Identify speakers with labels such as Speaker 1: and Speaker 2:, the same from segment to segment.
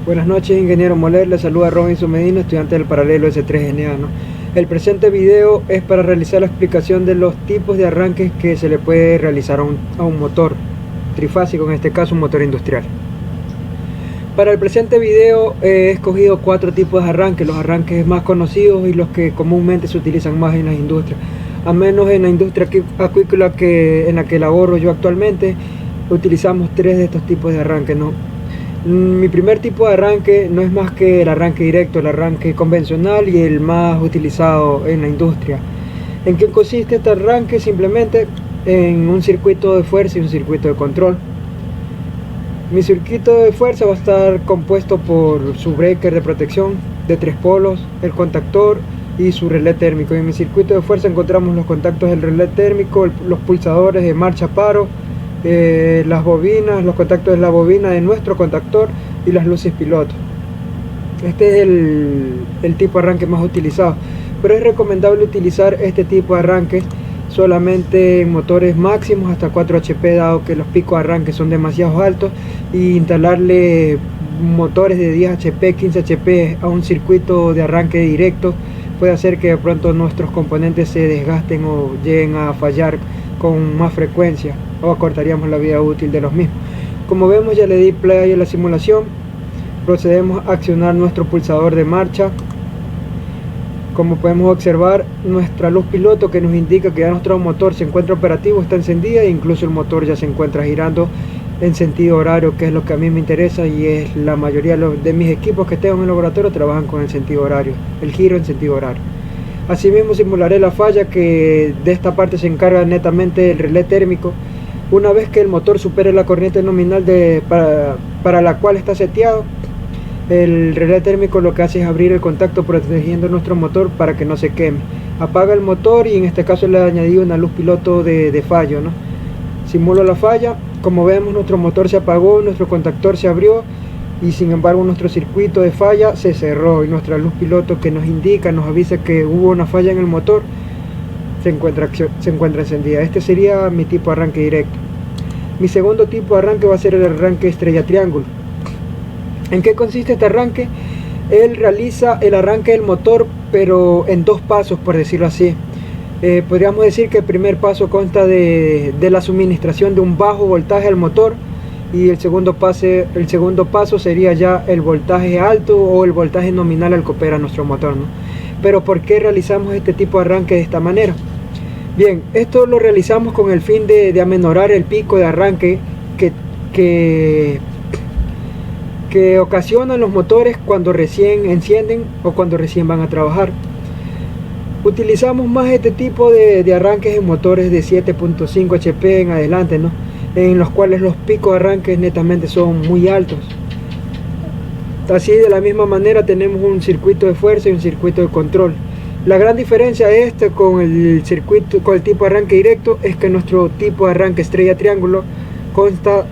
Speaker 1: Buenas noches, ingeniero Moler, le saluda Robinson Medina, estudiante del paralelo S3NA. El presente video es para realizar la explicación de los tipos de arranques que se le puede realizar a un motor trifásico, en este caso un motor industrial. Para el presente video he escogido 4 tipos de arranques, los arranques más conocidos y los que comúnmente se utilizan más en las industrias. Al menos en la industria acuícola en la que laboro yo actualmente, utilizamos 3 de estos tipos de arranques, Mi primer tipo de arranque no es más que el arranque directo, el arranque convencional y el más utilizado en la industria. ¿En qué consiste este arranque? Simplemente en un circuito de fuerza y un circuito de control. Mi circuito de fuerza va a estar compuesto por su breaker de protección de 3 polos, el contactor y su relé térmico. En mi circuito de fuerza encontramos los contactos del relé térmico, los pulsadores de marcha-paro, las bobinas, los contactos de la bobina de nuestro contactor y las luces piloto. Este es el tipo de arranque más utilizado, pero es recomendable utilizar este tipo de arranque solamente en motores máximos hasta 4 HP, dado que los picos de arranque son demasiado altos, y instalarle motores de 10 HP, 15 HP a un circuito de arranque directo puede hacer que de pronto nuestros componentes se desgasten o lleguen a fallar con más frecuencia, o acortaríamos la vida útil de los mismos. Como vemos, ya le di play a la simulación. Procedemos a accionar nuestro pulsador de marcha. Como podemos observar, nuestra luz piloto, que nos indica que ya nuestro motor se encuentra operativo, está encendida, e incluso el motor ya se encuentra girando en sentido horario, que es lo que a mí me interesa, y es la mayoría de mis equipos que tengo en el laboratorio trabajan con el sentido horario, el giro en sentido horario. Asimismo, simularé la falla, que de esta parte se encarga netamente el relé térmico. Una vez que el motor supere la corriente nominal para la cual está seteado, el relé térmico lo que hace es abrir el contacto, protegiendo nuestro motor para que no se queme. Apaga el motor y en este caso le he añadido una luz piloto de fallo, Simulo la falla. Como vemos, nuestro motor se apagó, nuestro contactor se abrió, y sin embargo nuestro circuito de falla se cerró, y nuestra luz piloto, que nos indica, nos avisa que hubo una falla en el motor, se encuentra encendida. Este sería mi tipo de arranque directo. Mi segundo tipo de arranque va a ser el arranque estrella triángulo. ¿En qué consiste este arranque? Él realiza el arranque del motor, pero en 2 pasos, por decirlo así. Podríamos decir que el primer paso consta de la suministración de un bajo voltaje al motor, y el segundo paso sería ya el voltaje alto o el voltaje nominal al que opera nuestro motor, Pero ¿por qué realizamos este tipo de arranque de esta manera? Bien, esto lo realizamos con el fin de aminorar el pico de arranque que ocasionan los motores cuando recién encienden o cuando recién van a trabajar. Utilizamos más este tipo de arranques en motores de 7.5 HP en adelante, en los cuales los picos de arranques netamente son muy altos. Así, de la misma manera, tenemos un circuito de fuerza y un circuito de control. La gran diferencia de con el tipo de arranque directo es que nuestro tipo de arranque estrella triángulo consta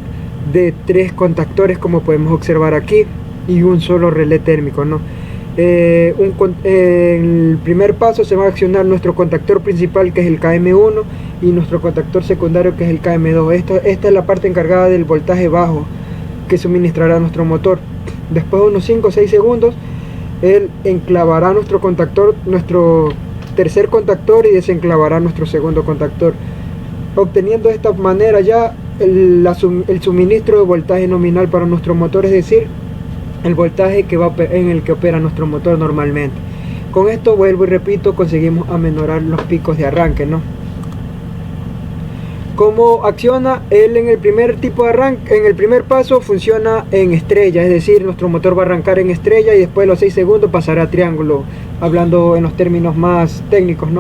Speaker 1: de 3 contactores, como podemos observar aquí, y un solo relé térmico, en el primer paso se va a accionar nuestro contactor principal, que es el KM1, y nuestro contactor secundario, que es el KM2. Esta es la parte encargada del voltaje bajo que suministrará nuestro motor. Después de unos 5 o 6 segundos, él enclavará nuestro tercer contactor, y desenclavará nuestro segundo contactor, obteniendo de esta manera ya el suministro de voltaje nominal para nuestro motor, es decir, el voltaje en el que opera nuestro motor normalmente. Con esto, vuelvo y repito, conseguimos aminorar los picos de arranque, ¿Cómo acciona? Él en el primer tipo de arranque, en el primer paso funciona en estrella, es decir, nuestro motor va a arrancar en estrella y después de los 6 segundos pasará a triángulo, hablando en los términos más técnicos,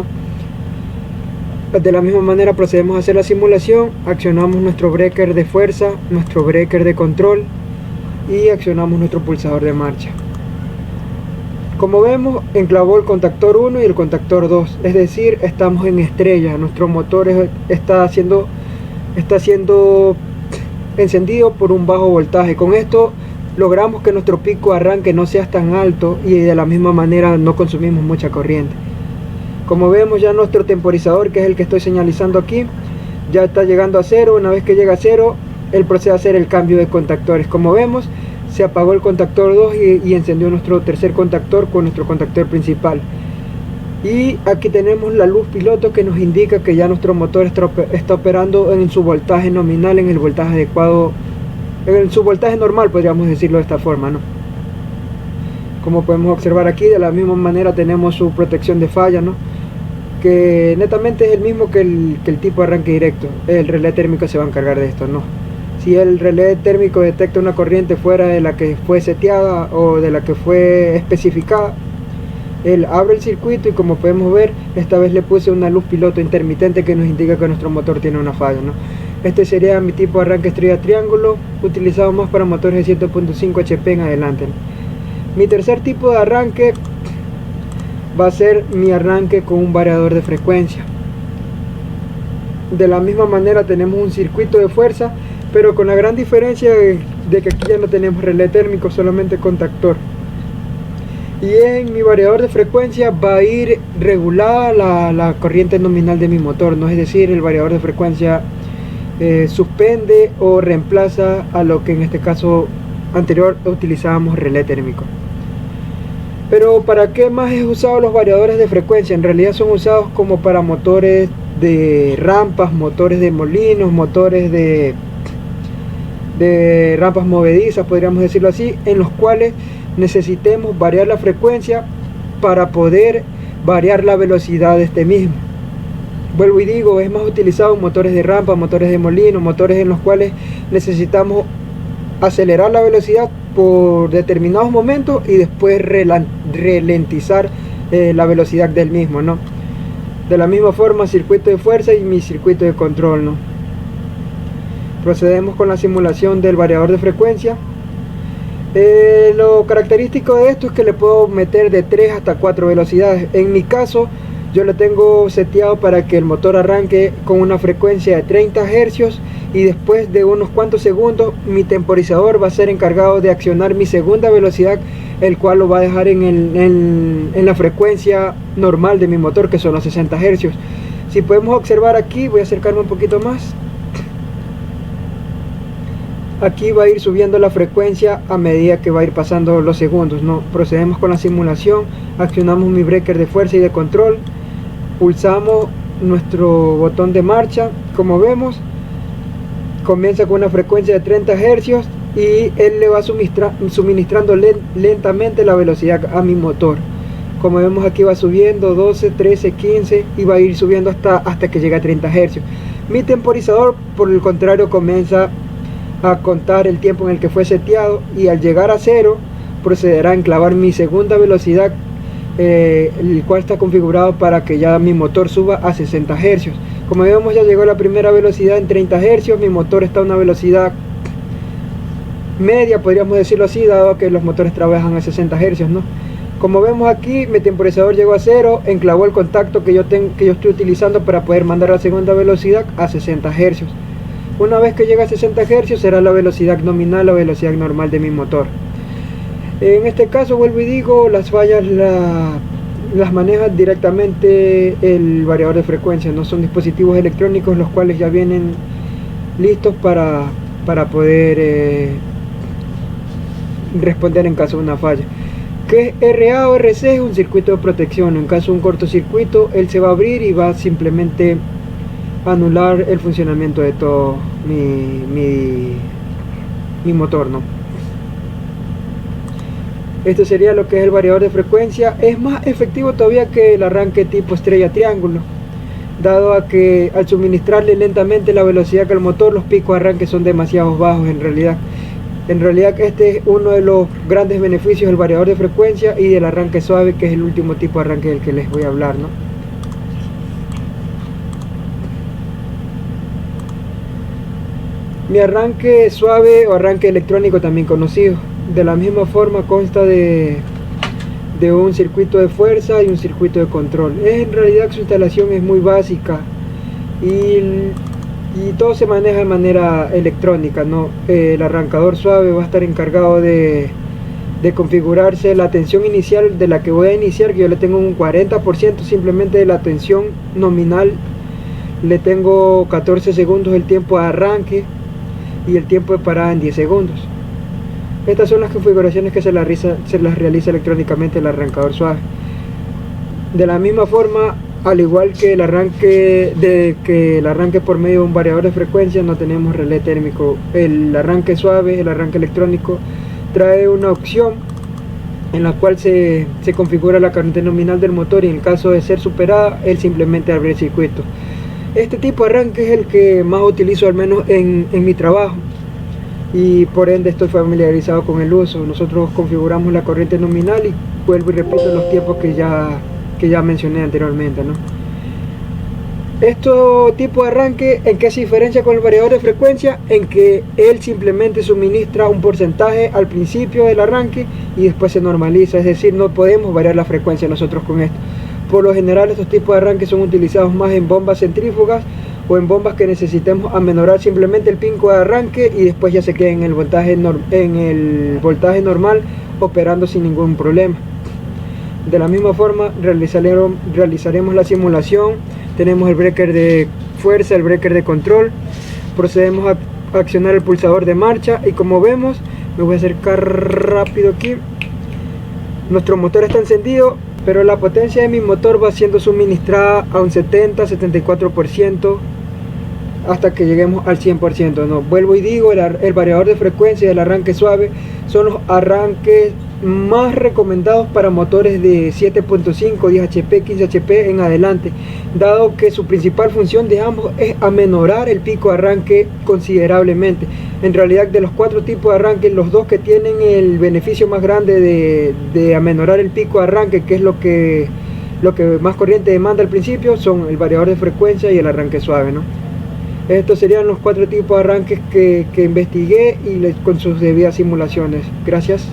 Speaker 1: De la misma manera procedemos a hacer la simulación. Accionamos nuestro breaker de fuerza, nuestro breaker de control, y accionamos nuestro pulsador de marcha. Como vemos, enclavó el contactor 1 y el contactor 2, es decir, estamos en estrella. Nuestro motor está siendo encendido por un bajo voltaje. Con esto logramos que nuestro pico de arranque no sea tan alto, y de la misma manera no consumimos mucha corriente. Como vemos, ya nuestro temporizador, que es el que estoy señalizando aquí, ya está llegando a 0. Una vez que llega a 0, él procede a hacer el cambio de contactores. Como vemos, se apagó el contactor 2 y encendió nuestro tercer contactor con nuestro contactor principal. Y aquí tenemos la luz piloto que nos indica que ya nuestro motor está operando en su voltaje nominal, en el voltaje adecuado, en su voltaje normal, podríamos decirlo de esta forma, ¿no? Como podemos observar aquí, de la misma manera tenemos su protección de falla, ¿no? Que netamente es el mismo que el tipo de arranque directo. El relé térmico se va a encargar de esto, ¿no? Si el relé térmico detecta una corriente fuera de la que fue seteada o de la que fue especificada, él abre el circuito y, como podemos ver, esta vez le puse una luz piloto intermitente que nos indica que nuestro motor tiene una falla, ¿no? Este sería mi tipo de arranque estrella triángulo, utilizado más para motores de 7.5 HP en adelante, ¿no? Mi tercer tipo de arranque va a ser mi arranque con un variador de frecuencia. De la misma manera tenemos un circuito de fuerza, pero con la gran diferencia de que aquí ya no tenemos relé térmico, solamente contactor. Y en mi variador de frecuencia va a ir regulada la corriente nominal de mi motor, ¿no? Es decir, el variador de frecuencia suspende o reemplaza a lo que en este caso anterior utilizábamos relé térmico. Pero ¿para qué más he usado los variadores de frecuencia? En realidad son usados como para motores de rampas, motores de molinos, motores de rampas movedizas, podríamos decirlo así, en los cuales necesitemos variar la frecuencia para poder variar la velocidad de este mismo. Vuelvo y digo, es más utilizado en motores de rampa, motores de molino, motores en los cuales necesitamos acelerar la velocidad por determinados momentos y después ralentizar la velocidad del mismo, ¿no? De la misma forma, circuito de fuerza y mi circuito de control, ¿no? Procedemos con la simulación del variador de frecuencia. Lo característico de esto es que le puedo meter de 3 hasta 4 velocidades. En mi caso, yo lo tengo seteado para que el motor arranque con una frecuencia de 30 Hz y después de unos cuantos segundos mi temporizador va a ser encargado de accionar mi segunda velocidad, el cual lo va a dejar en la frecuencia normal de mi motor, que son los 60 Hz. Si podemos observar aquí, voy a acercarme un poquito más. Aquí va a ir subiendo la frecuencia a medida que va a ir pasando los segundos, ¿no? Procedemos con la simulación, accionamos mi breaker de fuerza y de control, pulsamos nuestro botón de marcha. Como vemos, comienza con una frecuencia de 30 Hz y él le va suministrando lentamente la velocidad a mi motor. Como vemos, aquí va subiendo 12, 13, 15 y va a ir subiendo hasta que llegue a 30 Hz. Mi temporizador, por el contrario, comienza a contar el tiempo en el que fue seteado y al llegar a 0 procederá a enclavar mi segunda velocidad, el cual está configurado para que ya mi motor suba a 60 Hz. Como vemos, ya llegó la primera velocidad en 30 Hz. Mi motor está a una velocidad media, podríamos decirlo así, dado que los motores trabajan a 60 Hz, ¿no? Como vemos aquí, mi temporizador llegó a 0, enclavó el contacto que yo estoy utilizando para poder mandar la segunda velocidad a 60 Hz. Una vez que llega a 60 Hz será la velocidad nominal, la velocidad normal de mi motor. En este caso, vuelvo y digo, las fallas las maneja directamente el variador de frecuencia. No son dispositivos electrónicos los cuales ya vienen listos para poder responder en caso de una falla. ¿Qué es RA o RC? Es un circuito de protección. En caso de un cortocircuito, él se va a abrir y va simplemente anular el funcionamiento de todo mi motor, ¿no? Esto sería lo que es el variador de frecuencia. Es más efectivo todavía que el arranque tipo estrella triángulo, dado a que al suministrarle lentamente la velocidad al motor, los picos de arranque son demasiado bajos en realidad. Este es uno de los grandes beneficios del variador de frecuencia y del arranque suave, que es el último tipo de arranque del que les voy a hablar, ¿no? Mi arranque suave o arranque electrónico, también conocido, de la misma forma consta de un circuito de fuerza y un circuito de control. En realidad su instalación es muy básica y todo se maneja de manera electrónica, ¿no? El arrancador suave va a estar encargado de configurarse la tensión inicial de la que voy a iniciar, que yo le tengo un 40% simplemente de la tensión nominal. Le tengo 14 segundos el tiempo de arranque y el tiempo de parada en 10 segundos. Estas son las configuraciones que se las realiza electrónicamente el arrancador suave. De la misma forma, al igual que el arranque por medio de un variador de frecuencia, no tenemos relé térmico. El arranque suave, el arranque electrónico, trae una opción en la cual se configura la corriente nominal del motor, y en el caso de ser superada, él simplemente abre el circuito. Este tipo de arranque es el que más utilizo, al menos en mi trabajo, y por ende estoy familiarizado con el uso. Nosotros configuramos la corriente nominal y vuelvo y repito los tiempos que ya mencioné anteriormente, ¿no? Este tipo de arranque, ¿en qué se diferencia con el variador de frecuencia? En que él simplemente suministra un porcentaje al principio del arranque y después se normaliza, es decir, no podemos variar la frecuencia nosotros con esto. Por lo general, estos tipos de arranques son utilizados más en bombas centrífugas o en bombas que necesitemos amenorar simplemente el pico de arranque y después ya se queda en el voltaje normal, operando sin ningún problema. De la misma forma realizaremos la simulación. Tenemos el breaker de fuerza, el breaker de control. Procedemos a accionar el pulsador de marcha y como vemos, me voy a acercar rápido aquí. Nuestro motor está encendido, pero la potencia de mi motor va siendo suministrada a un 70-74% hasta que lleguemos al 100%. No, vuelvo y digo, el variador de frecuencia y el arranque suave son los arranques más recomendados para motores de 7.5, 10 HP, 15 HP en adelante, dado que su principal función de ambos es amenorar el pico de arranque considerablemente. En realidad, de los 4 tipos de arranque, los 2 que tienen el beneficio más grande de amenorar el pico de arranque, que es lo que más corriente demanda al principio, son el variador de frecuencia y el arranque suave, ¿no? Estos serían los 4 tipos de arranques que investigué y con sus debidas simulaciones. Gracias.